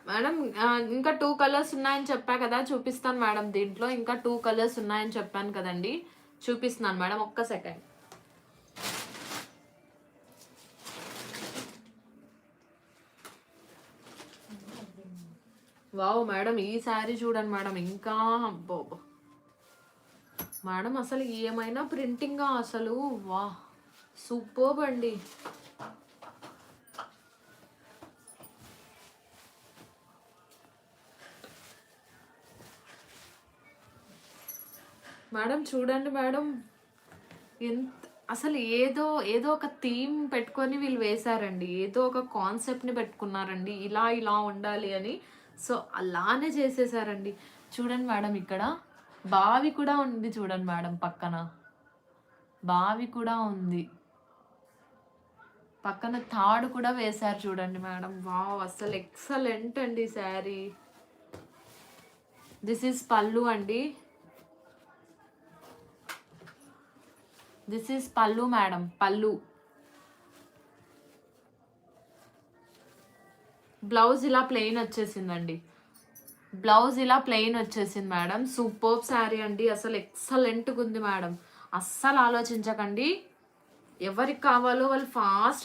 Madam ఇంకా 2 colours ఉన్నాయని చెప్పా కదా, చూపిస్తాను మేడం. దీంట్లో ఇంకా 2 కలర్స్ ఉన్నాయని చెప్పాను కదండి, చూపిస్తున్నాను మేడం. ఒక్క సెకండ్. వావ్ మేడం, ఈ శారీ చూడండి మేడం. ఇంకా అబ్బో మేడం, అసలు ఏమైనా ప్రింటింగ్ అసలు, వా సూపర్బ్ అండి. మేడం చూడండి మేడం, ఎంత అసలు ఏదో ఏదో ఒక థీమ్ పెట్టుకొని వీళ్ళు వేశారండి. ఏదో ఒక కాన్సెప్ట్ని పెట్టుకున్నారండి, ఇలా ఇలా ఉండాలి అని. సో అలానే చేసేసారండి. చూడండి మేడం, ఇక్కడ బావి కూడా ఉంది చూడండి మేడం, పక్కన బావి కూడా ఉంది, పక్కన తాడు కూడా వేశారు చూడండి మేడం. వావ్, అసలు ఎక్సలెంట్ అండి శారీ. దిస్ ఈజ్ పళ్ళు అండి, దిస్ ఈజ్ పళ్ళు మేడం, పళ్ళు. బ్లౌజ్ ఇలా ప్లెయిన్ వచ్చేసిందండి, బ్లౌజ్ ఇలా ప్లెయిన్ వచ్చేసింది మేడం. సూపర్బ్ శారీ అండి, అసలు ఎక్సలెంట్గా ఉంది మేడం. అస్సలు ఆలోచించకండి, ఎవరికి కావాలో వాళ్ళు ఫాస్ట్